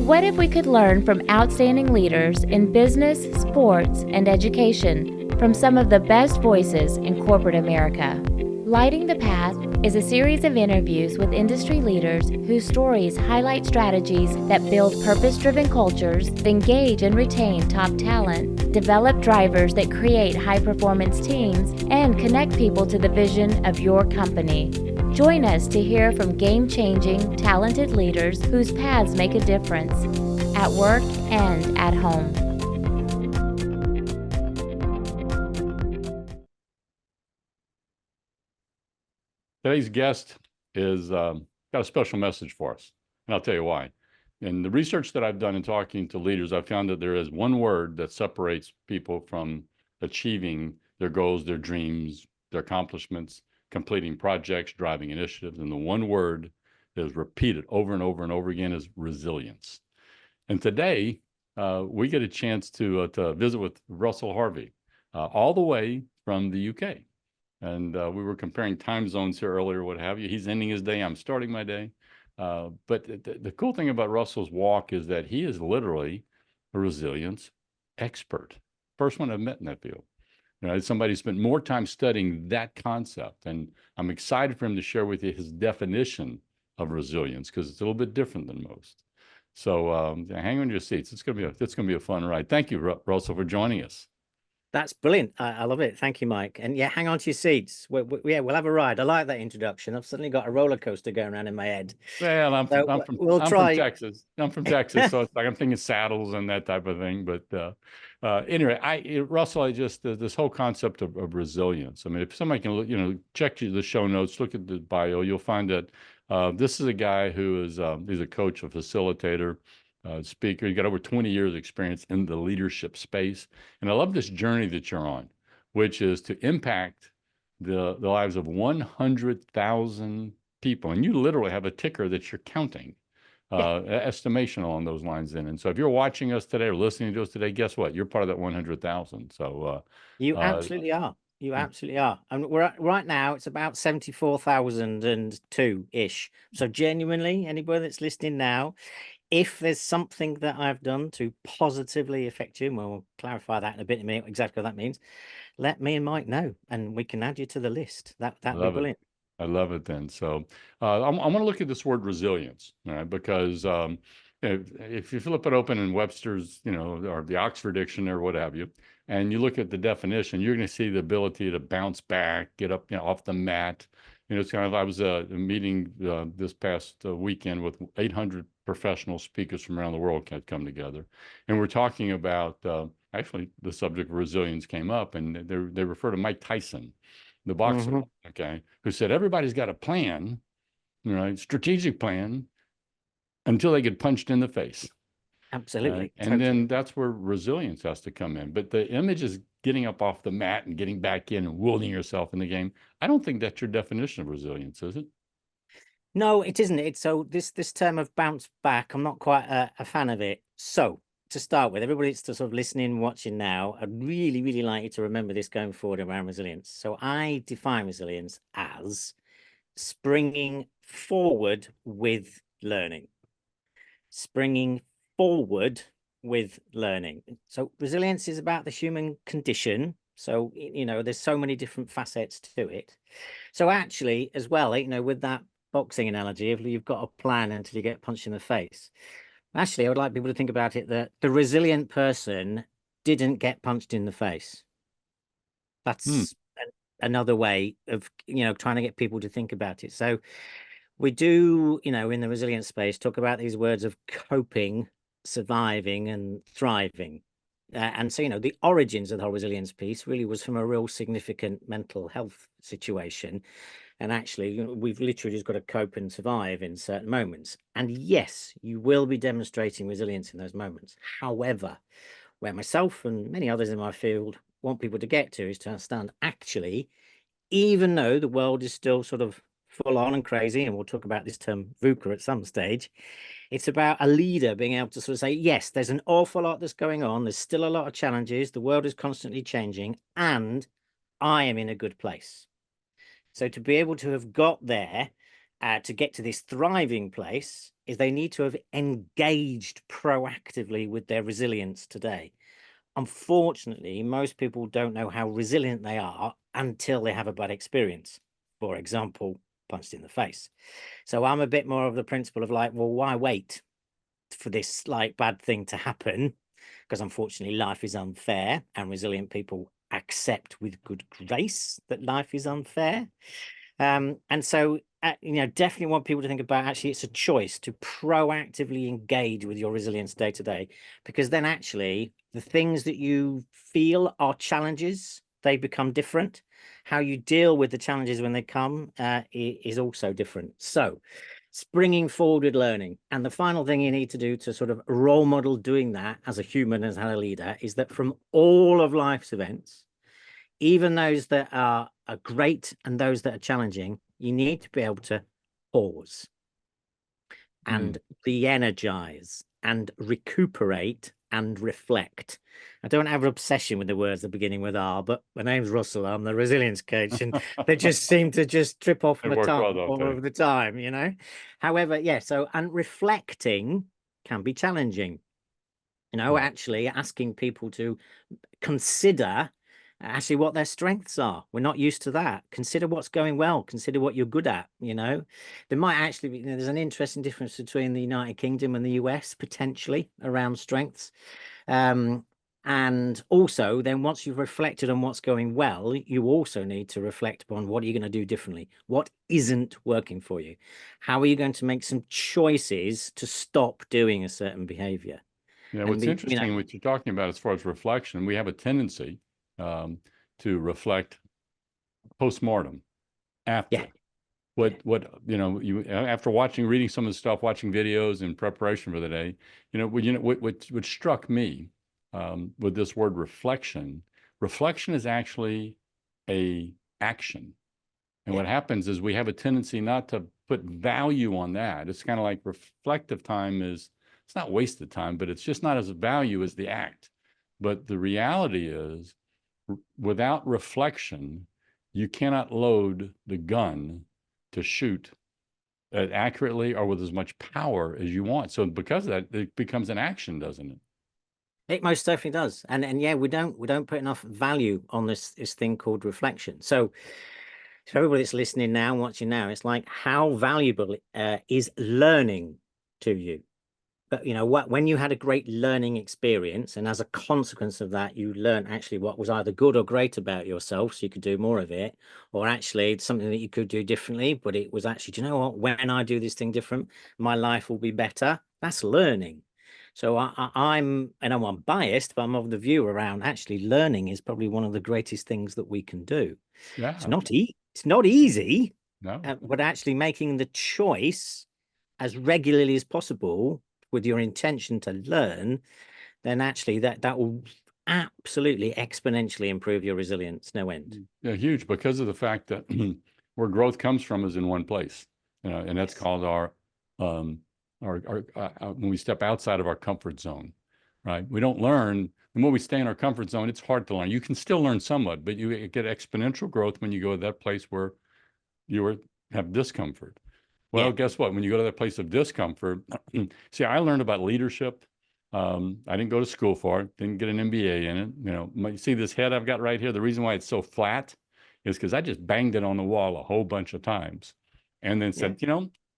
What if we could learn from outstanding leaders in business, sports, and education from some of the best voices in corporate America? Lighting the Path is a series of interviews with industry leaders whose stories highlight strategies that build purpose-driven cultures, engage and retain top talent, develop drivers that create high-performance teams, and connect people to the vision of your company. Join us to hear from game-changing, talented leaders whose paths make a difference at work and at home. Today's guest is got a special message for us, and I'll tell you why. In the research that I've done in talking to leaders, I've found that there is one word that separates people from achieving their goals, their dreams, their accomplishments, completing projects, driving initiatives, and the one word that is repeated over and over and over again is resilience. And today, we get a chance to visit with Russell Harvey, all the way from the UK. And we were comparing time zones here earlier, what have you. He's ending his day. I'm starting my day. But the cool thing about Russell's walk is that he is literally a resilience expert. First one I've met in that field. You know, somebody spent more time studying that concept. And I'm excited for him to share with you his definition of resilience, because it's a little bit different than most. So hang on your seats. It's gonna be a fun ride. Thank you, Russell, for joining us. That's brilliant. I love it. Thank you, Mike. And yeah, hang on to your seats. We'll have a ride. I like that introduction. I've suddenly got a roller coaster going around in my head. Well, I'm from Texas. I'm from Texas, so it's like I'm thinking saddles and that type of thing. But anyway, Russell, this whole concept of resilience. I mean, if somebody can, check the show notes, look at the bio, you'll find that this is a guy who is he's a coach, a facilitator, speaker. He's got over 20 years experience in the leadership space. And I love this journey that you're on, which is to impact the lives of 100,000 people. And you literally have a ticker that you're counting, estimation along those lines in. And so if you're watching us today or listening to us today, guess what? You're part of that 100,000. So you absolutely are. You absolutely are. And we're right now, it's about 74,002-ish. So genuinely, anybody that's listening now, if there's something that I've done to positively affect you, and we'll clarify that in a bit, exactly what that means, let me and Mike know, and we can add you to the list. That'd be brilliant. I love it then. So I want to look at this word resilience, right? Because if you flip it open in Webster's, or the Oxford Dictionary or what have you, and you look at the definition, you're going to see the ability to bounce back, get up, off the mat. It's kind of, I was meeting this past weekend with 800 professional speakers from around the world had come together. And we're talking about, actually, the subject of resilience came up, and they refer to Mike Tyson, the boxer, who said, everybody's got a plan, strategic plan, until they get punched in the face. Absolutely. And then that's where resilience has to come in. But the image is getting up off the mat and getting back in and wielding yourself in the game. I don't think that's your definition of resilience, is it? No, it isn't. So this term of bounce back, I'm not quite a fan of it. So to start with, everybody that's sort of listening, watching now, I'd really, really like you to remember this going forward around resilience. So I define resilience as springing forward with learning. Springing forward with learning. So resilience is about the human condition. So, there's so many different facets to it. So actually, as well, with that boxing analogy, if you've got a plan until you get punched in the face, actually, I would like people to think about it that the resilient person didn't get punched in the face. That's another way of, trying to get people to think about it. So we do, in the resilience space, talk about these words of coping, surviving, and thriving. And so, the origins of the whole resilience piece really was from a real significant mental health situation. And actually, we've literally just got to cope and survive in certain moments. And yes, you will be demonstrating resilience in those moments. However, where myself and many others in my field want people to get to is to understand, actually, even though the world is still sort of full on and crazy, and we'll talk about this term VUCA at some stage, it's about a leader being able to sort of say, yes, there's an awful lot that's going on. There's still a lot of challenges. The world is constantly changing, and I am in a good place. So to be able to have got there to get to this thriving place is they need to have engaged proactively with their resilience today. Unfortunately, most people don't know how resilient they are until they have a bad experience. For example, punched in the face. So I'm a bit more of the principle of like, well, why wait for this like bad thing to happen? Because unfortunately, life is unfair, and resilient people accept with good grace that life is unfair. And so, definitely want people to think about actually it's a choice to proactively engage with your resilience day to day, because then actually the things that you feel are challenges, they become different. How you deal with the challenges when they come is also different. So it's bringing forward with learning. And the final thing you need to do to sort of role model doing that as a human, as a leader, is that from all of life's events, even those that are great and those that are challenging, you need to be able to pause and re-energize and recuperate and reflect. I don't have an obsession with the words that beginning with R, but my name's Russell. I'm the resilience coach, and they just seem to just trip off my tongue all of the time, However, and reflecting can be challenging. Actually asking people to consider actually what their strengths are. We're not used to that. Consider what's going well. Consider what you're good at. There might actually be, there's an interesting difference between the United Kingdom and the US potentially around strengths. And also then once you've reflected on what's going well, you also need to reflect upon what are you going to do differently? What isn't working for you? How are you going to make some choices to stop doing a certain behavior? Yeah, what's interesting, what you're talking about as far as reflection, we have a tendency to reflect post-mortem after. After reading some of the stuff, watching videos in preparation for the day, what struck me with this word reflection is actually a action. And what happens is we have a tendency not to put value on that. It's kind of like reflective time it's not wasted time, but it's just not as value as the act. But the reality is, without reflection, you cannot load the gun to shoot accurately or with as much power as you want. So because of that, it becomes an action, doesn't it? It most definitely does. And yeah, we don't put enough value on this thing called reflection. So everybody that's listening now, watching now, it's like, how valuable is learning to you? But when you had a great learning experience, and as a consequence of that, you learned actually what was either good or great about yourself, so you could do more of it, or actually it's something that you could do differently, but it was actually, do you know what, when I do this thing different, my life will be better. That's learning. So I'm biased, but I'm of the view around actually learning is probably one of the greatest things that we can do. Yeah. It's not easy, no. But actually making the choice as regularly as possible with your intention to learn, then actually that will absolutely exponentially improve your resilience, no end. Yeah, huge, because of the fact that where growth comes from is in one place, and that's called our when we step outside of our comfort zone, right? We don't learn. The more we stay in our comfort zone, it's hard to learn. You can still learn somewhat, but you get exponential growth when you go to that place where you have discomfort. Well, guess what? When you go to that place of discomfort, see, I learned about leadership. I didn't go to school for it, didn't get an MBA in it. You see this head I've got right here? The reason why it's so flat is because I just banged it on the wall a whole bunch of times and then said,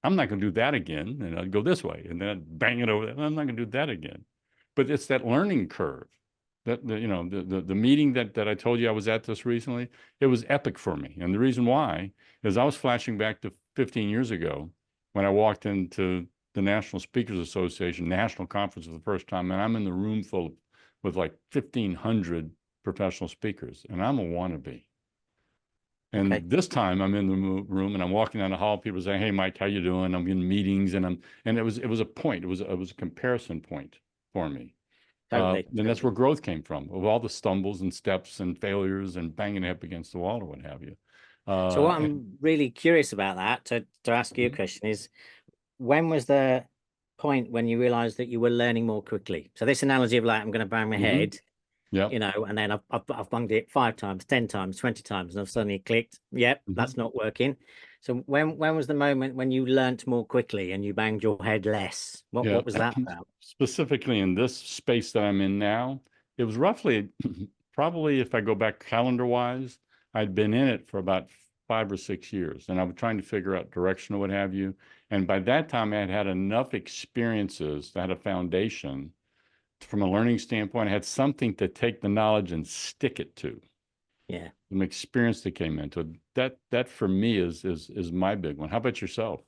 I'm not going to do that again. And I'd go this way and then I'd bang it over there. I'm not going to do that again. But it's that learning curve. That the meeting that I told you I was at this recently, it was epic for me. And the reason why is I was flashing back to 15 years ago when I walked into the National Speakers Association National Conference for the first time, and I'm in the room full with like 1,500 professional speakers, and I'm a wannabe. And this time I'm in the room and I'm walking down the hall, people saying, "Hey, Mike, how you doing?" I'm in meetings, and it was a point. It was a comparison point for me. And that's where growth came from, of all the stumbles and steps and failures and banging up against the wall or what have you. So what I'm really curious about that, to ask you a question, is when was the point when you realized that you were learning more quickly? So this analogy of like, I'm going to bang my head, and then I've banged it 5 times, 10 times, 20 times, and I've suddenly clicked, that's not working. So when was the moment when you learnt more quickly and you banged your head less? What was that about? Specifically in this space that I'm in now, it was roughly, probably if I go back calendar-wise, I'd been in it for about 5 or 6 years, and I was trying to figure out direction or what have you. And by that time, I had had enough experiences, I had a foundation from a learning standpoint. I had something to take the knowledge and stick it to. Yeah. Some experience that came into it. That for me is my big one. How about yourself?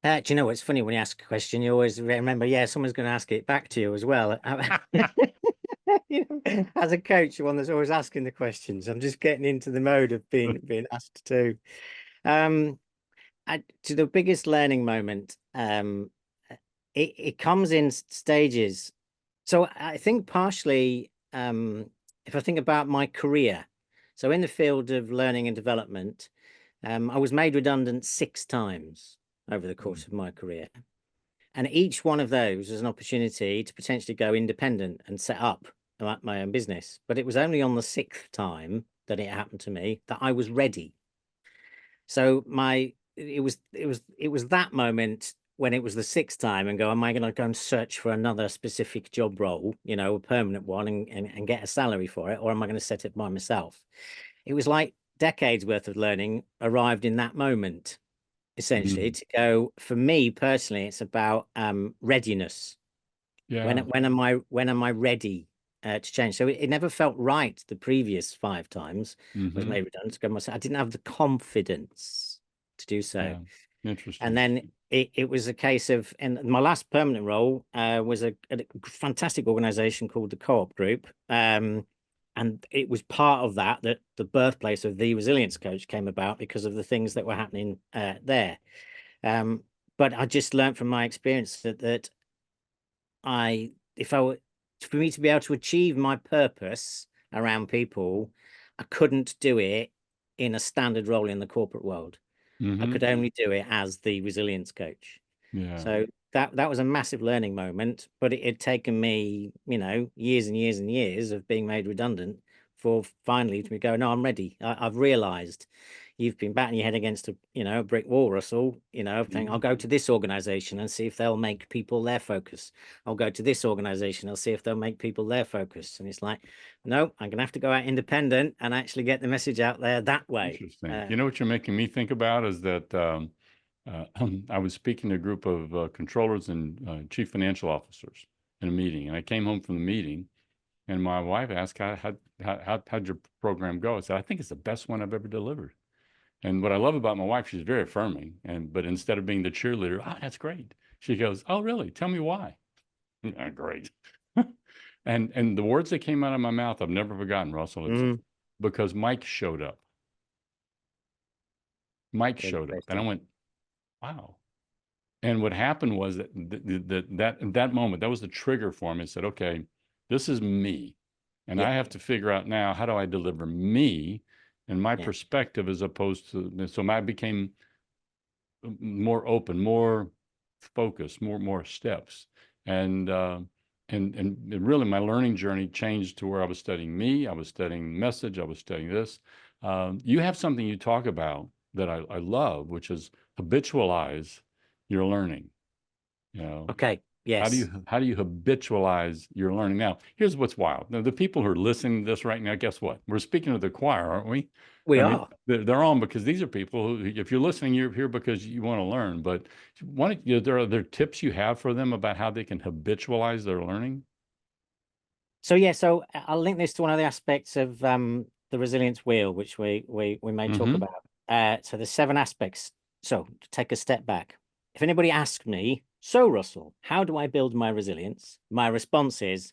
Do you know what's funny when you ask a question, you always remember, yeah, someone's going to ask it back to you as well. You know, as a coach, one that's always asking the questions. I'm just getting into the mode of being asked to. To the biggest learning moment, it comes in stages. So I think partially, if I think about my career, so in the field of learning and development, I was made redundant 6 times over the course of my career. And each one of those was an opportunity to potentially go independent and set up my own business. But it was only on the 6th time that it happened to me that I was ready. So it was that moment when it was the 6th time and go, am I going to go and search for another specific job role, you know, a permanent one and get a salary for it? Or am I going to set it by myself? It was like decades worth of learning arrived in that moment, essentially, to go, for me personally, it's about readiness. Yeah. When am I ready to change? So it never felt right the previous 5 times I was made redundant to go myself. I didn't have the confidence to do so. Yeah. Interesting. And then it was a case of, and my last permanent role was a fantastic organization called the Co-op Group. And it was part of that the birthplace of the Resilience Coach came about because of the things that were happening there. But I just learned from my experience that for me to be able to achieve my purpose around people, I couldn't do it in a standard role in the corporate world. I could only do it as the Resilience Coach. Yeah. So that was a massive learning moment, but it had taken me, you know, years and years and years of being made redundant for finally to go, no, I'm ready. I've realized you've been batting your head against a brick wall, Russell, saying, I'll go to this organization and see if they'll make people their focus. I'll go to this organization. I'll see if they'll make people their focus. And it's like, no, I'm going to have to go out independent and actually get the message out there that way. Interesting. You know what you're making me think about is that I was speaking to a group of controllers and chief financial officers in a meeting, and I came home from the meeting, and my wife asked, how'd your program go? I said, I think it's the best one I've ever delivered. And what I love about my wife, she's very affirming, but instead of being the cheerleader, oh, that's great, she goes, oh, really? Tell me why. Great. And the words that came out of my mouth, I've never forgotten, Russell. It's because Mike showed up. Mike showed up, and I went, wow. And what happened was that moment, that was the trigger for me. I said, okay, this is me, and I have to figure out now, how do I deliver me and my perspective, as opposed to, so I became more open, more focused, more steps. And really my learning journey changed to where I was studying me, I was studying message, I was studying this. You have something you talk about that I love, which is habitualize your learning. Okay. Yes. How do you habitualize your learning? Now, here's what's wild. Now, the people who are listening to this right now, guess what? We're speaking to the choir, aren't we? We are. They're on, because these are people who, if you're listening, you're here because you want to learn. But are there tips you have for them about how they can habitualize their learning? So so I'll link this to one of the aspects of the resilience wheel, which we may talk about. So there's 7 aspects. So to take a step back, if anybody asks me, so Russell, how do I build my resilience? My response is,